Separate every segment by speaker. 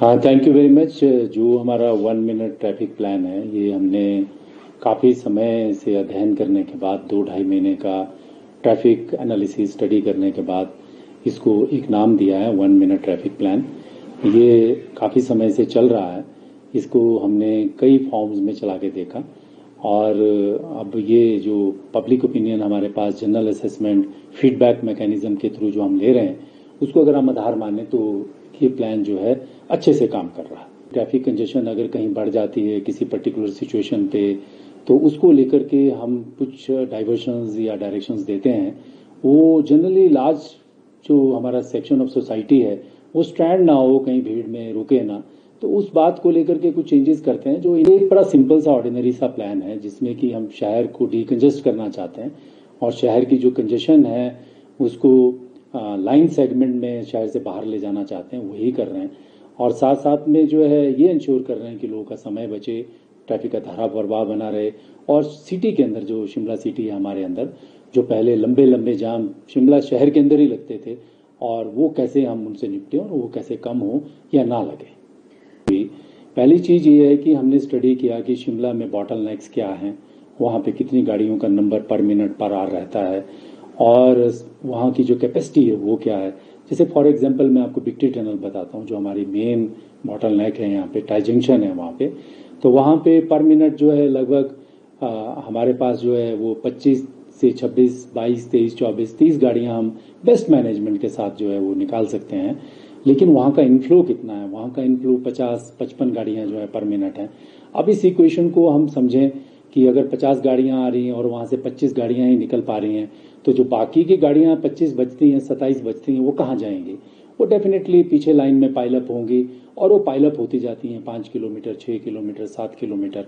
Speaker 1: हाँ, thank you very much. जो हमारा 1 मिनट ट्रैफिक प्लान है, ये हमने काफ़ी समय से अध्ययन करने के बाद 2-2.5 महीने का ट्रैफिक एनालिसिस स्टडी करने के बाद इसको एक नाम दिया है 1 मिनट ट्रैफिक प्लान। ये काफ़ी समय से चल रहा है। इसको हमने कई फॉर्म्स में चला के देखा और अब ये जो पब्लिक ओपिनियन हमारे पास जनरल असेसमेंट फीडबैक मैकेनिज्म के थ्रू जो हम ले रहे हैं, उसको अगर हम आधार माने तो ये प्लान जो है अच्छे से काम कर रहा है। ट्रैफिक कंजेशन अगर कहीं बढ़ जाती है किसी पर्टिकुलर सिचुएशन पे, तो उसको लेकर के हम कुछ डाइवर्शंस या डायरेक्शंस देते हैं। वो जनरली लार्ज जो हमारा सेक्शन ऑफ सोसाइटी है वो स्ट्रैंड ना हो, कहीं भीड़ में रुके ना, तो उस बात को लेकर के कुछ चेंजेस करते हैं। जो एक बड़ा सिंपल सा ऑर्डिनरी सा प्लान है जिसमें कि हम शहर को डीकंजेस्ट करना चाहते हैं और शहर की जो कंजेशन है उसको लाइन सेगमेंट में शहर से बाहर ले जाना चाहते हैं, वही कर रहे हैं। और साथ साथ में जो है ये इंश्योर कर रहे हैं कि लोगों का समय बचे, ट्रैफिक का धारा प्रवाह बना रहे। और सिटी के अंदर जो शिमला सिटी है हमारे अंदर, जो पहले लंबे लंबे जाम शिमला शहर के अंदर ही लगते थे, और वो कैसे हम उनसे निपटें और वो कैसे कम हो या ना लगे। पहली चीज़ ये है कि हमने स्टडी किया कि शिमला में बॉटल नेक्स क्या हैं, वहाँ पे कितनी गाड़ियों का नंबर पर मिनट पर आवर रहता है और वहाँ की जो कैपेसिटी है वो क्या है। जैसे फॉर एग्जांपल मैं आपको बिक्टी टनल बताता हूँ, जो हमारी मेन बॉटल नेक है, यहाँ पे टाई जंक्शन है वहाँ पे, तो वहाँ पे पर मिनट जो है लगभग हमारे पास जो है वो 25 से 26, 22, 23, 24, 30 गाड़ियाँ हम बेस्ट मैनेजमेंट के साथ जो है वो निकाल सकते हैं। लेकिन वहाँ का इनफ्लो कितना है? वहाँ का इनफ्लो 50-55 गाड़ियाँ जो है पर मिनट है। अब इस इक्वेशन को हम समझें कि अगर 50 गाड़ियाँ आ रही हैं और वहाँ से 25 गाड़ियाँ ही निकल पा रही हैं, तो जो बाकी की गाड़ियाँ 25 बचती हैं, 27 बचती हैं, वो कहाँ जाएंगी? वो डेफिनेटली पीछे लाइन में पाइलअप होंगी और वो पाइलअप होती जाती हैं 5 किलोमीटर, 6 किलोमीटर, 7 किलोमीटर,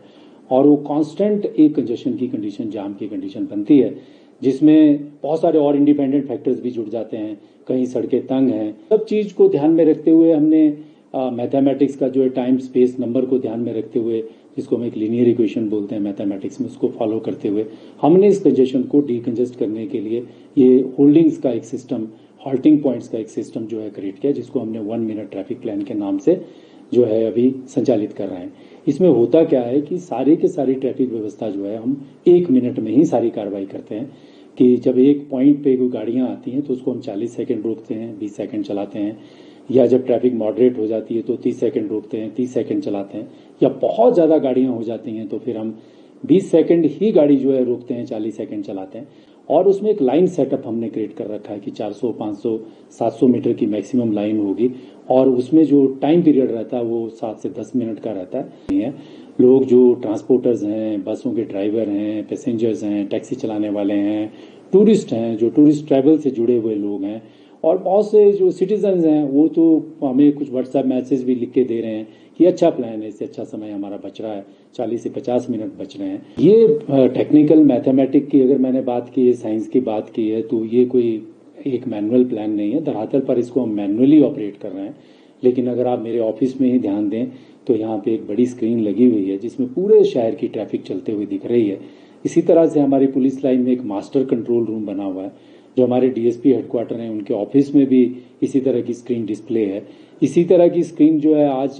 Speaker 1: और वो कांस्टेंट एक कंजेशन की कंडीशन, जाम की कंडीशन बनती है, जिसमें बहुत सारे और इंडिपेंडेंट फैक्टर्स भी जुड़ जाते हैं। कहीं सड़कें तंग हैं। सब चीज़ को ध्यान में रखते हुए हमने मैथमेटिक्स का जो है टाइम स्पेस नंबर को ध्यान में रखते हुए, जिसको हम एक लीनियर इक्वेशन बोलते हैं मैथमेटिक्स में, उसको फॉलो करते हुए हमने इस कंजेशन को डीकंजेस्ट करने के लिए ये होल्डिंग्स का एक सिस्टम, हॉल्टिंग पॉइंट्स का एक सिस्टम जो है क्रिएट किया, जिसको हमने 1 मिनट ट्रैफिक प्लान के नाम से जो है अभी संचालित कर रहे हैं। इसमें होता क्या है कि सारी के सारी ट्रैफिक व्यवस्था जो है हम 1 मिनट में ही सारी कार्रवाई करते हैं। कि जब एक पॉइंट पे कोई गाड़ियाँ आती हैं तो उसको हम 40 सेकंड रोकते हैं, 20 सेकंड चलाते हैं, या जब ट्रैफिक मॉडरेट हो जाती है तो 30 सेकंड रोकते हैं, 30 सेकंड चलाते हैं, या बहुत ज़्यादा गाड़ियाँ हो जाती हैं तो फिर हम 20 सेकंड ही गाड़ी जो है रोकते हैं, 40 सेकंड चलाते हैं। और उसमें एक लाइन सेटअप हमने क्रिएट कर रखा है कि 400, 500, 700 मीटर की मैक्सिमम लाइन होगी और उसमें जो टाइम पीरियड रहता है वो 7 से 10 मिनट का रहता है। लोग जो ट्रांसपोर्टर्स हैं, बसों के ड्राइवर हैं, पैसेंजर्स हैं, टैक्सी चलाने वाले हैं, टूरिस्ट हैं, जो टूरिस्ट ट्रैवल से जुड़े हुए लोग हैं, और बहुत से जो सिटीजन्स हैं, वो तो हमें कुछ व्हाट्सएप मैसेज भी लिख के दे रहे हैं कि अच्छा प्लान है, इससे अच्छा समय हमारा बच रहा है, 40 से 50 मिनट बच रहे हैं। ये टेक्निकल मैथमेटिक की अगर मैंने बात की है, साइंस की बात की है, तो ये कोई एक मैनुअल प्लान नहीं है। धरातल पर इसको हम मैनुअली ऑपरेट कर रहे हैं। लेकिन अगर आप मेरे ऑफिस में ही ध्यान दें तो यहाँ पे एक बड़ी स्क्रीन लगी हुई है जिसमें पूरे शहर की ट्रैफिक चलते हुए दिख रही है। इसी तरह से हमारी पुलिस लाइन में एक मास्टर कंट्रोल रूम बना हुआ है, जो हमारे डीएसपी हेडक्वार्टर हैं उनके ऑफिस में भी इसी तरह की स्क्रीन डिस्प्ले है। इसी तरह की स्क्रीन जो है आज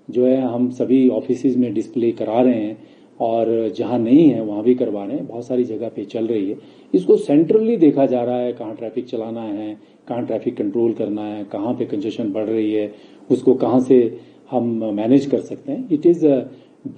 Speaker 1: जो है हम सभी ऑफिस में डिस्प्ले करा रहे हैं, और जहाँ नहीं है वहाँ भी करवा रहे हैं, बहुत सारी जगह पे चल रही है। इसको सेंट्रली देखा जा रहा है, कहाँ ट्रैफिक चलाना है, कहाँ ट्रैफिक कंट्रोल करना है, कहाँ पे कंजेशन बढ़ रही है, उसको कहाँ से हम मैनेज कर सकते हैं। It is a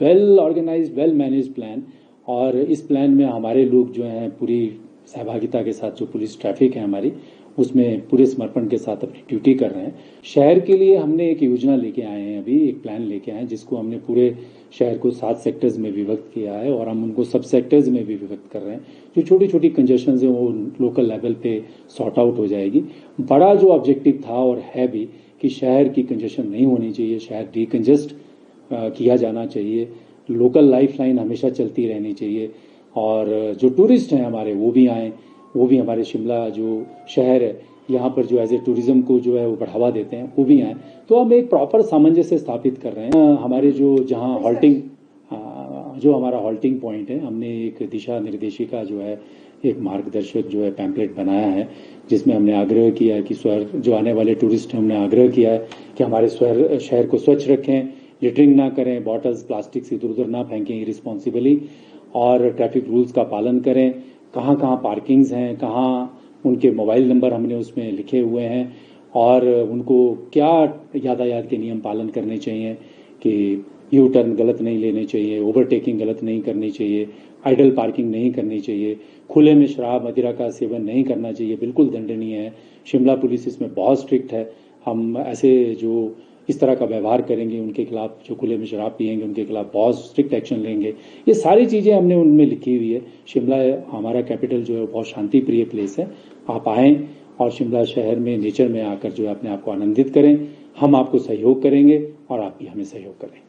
Speaker 1: well organised, well manage plan. और इस प्लान में हमारे लोग जो हैं पूरी सहभागिता के साथ, जो पुलिस ट्रैफिक है हमारी, उसमें पूरे समर्पण के साथ अपनी ड्यूटी कर रहे हैं। शहर के लिए हमने एक योजना लेके आए हैं, अभी एक प्लान लेके आए हैं, जिसको हमने पूरे शहर को 7 सेक्टर्स में विभक्त किया है और हम उनको सब सेक्टर्स में भी विभक्त कर रहे हैं। जो छोटी छोटी कंजेशन है वो लोकल लेवल पे सॉर्ट आउट हो जाएगी। बड़ा जो ऑब्जेक्टिव था और है भी कि शहर की कंजेशन नहीं होनी चाहिए, शहर डीकंजेस्ट किया जाना चाहिए, लोकल लाइफ लाइन हमेशा चलती रहनी चाहिए, और जो टूरिस्ट हैं हमारे वो भी आएँ, वो भी हमारे शिमला जो शहर है यहाँ पर जो एज ए टूरिज्म को जो है वो बढ़ावा देते हैं, वो भी आए। तो हम एक प्रॉपर सामंजस्य स्थापित कर रहे हैं। हमारे जो जहाँ हॉल्टिंग, जो हमारा हॉल्टिंग पॉइंट है, हमने एक दिशा निर्देशिका जो है एक मार्गदर्शक जो है पैम्पलेट बनाया है, जिसमें हमने आग्रह किया है कि जो आने वाले टूरिस्ट हैं, हमने आग्रह किया है कि हमारे शहर को स्वच्छ रखें, लिटरिंग ना करें, बॉटल्स प्लास्टिक से इधर उधर ना फेंकें इरिस्पॉन्सिबली, और ट्रैफिक रूल्स का पालन करें। कहाँ कहाँ पार्किंग्स हैं, कहाँ उनके मोबाइल नंबर हमने उसमें लिखे हुए हैं, और उनको क्या यातायात के नियम पालन करने चाहिए कि यू टर्न गलत नहीं लेने चाहिए, ओवरटेकिंग गलत नहीं करनी चाहिए, आइडल पार्किंग नहीं करनी चाहिए, खुले में शराब मदिरा का सेवन नहीं करना चाहिए, बिल्कुल दंडनीय है। शिमला पुलिस इसमें बहुत स्ट्रिक्ट है। हम ऐसे जो इस तरह का व्यवहार करेंगे उनके खिलाफ, जो खुले में शराब पिएंगे उनके खिलाफ बहुत स्ट्रिक्ट एक्शन लेंगे। ये सारी चीज़ें हमने उनमें लिखी हुई है। शिमला हमारा कैपिटल जो है बहुत शांति प्रिय प्लेस है। आप आएँ और शिमला शहर में नेचर में आकर जो है अपने आप को आनंदित करें। हम आपको सहयोग करेंगे और आप भी हमें सहयोग करें।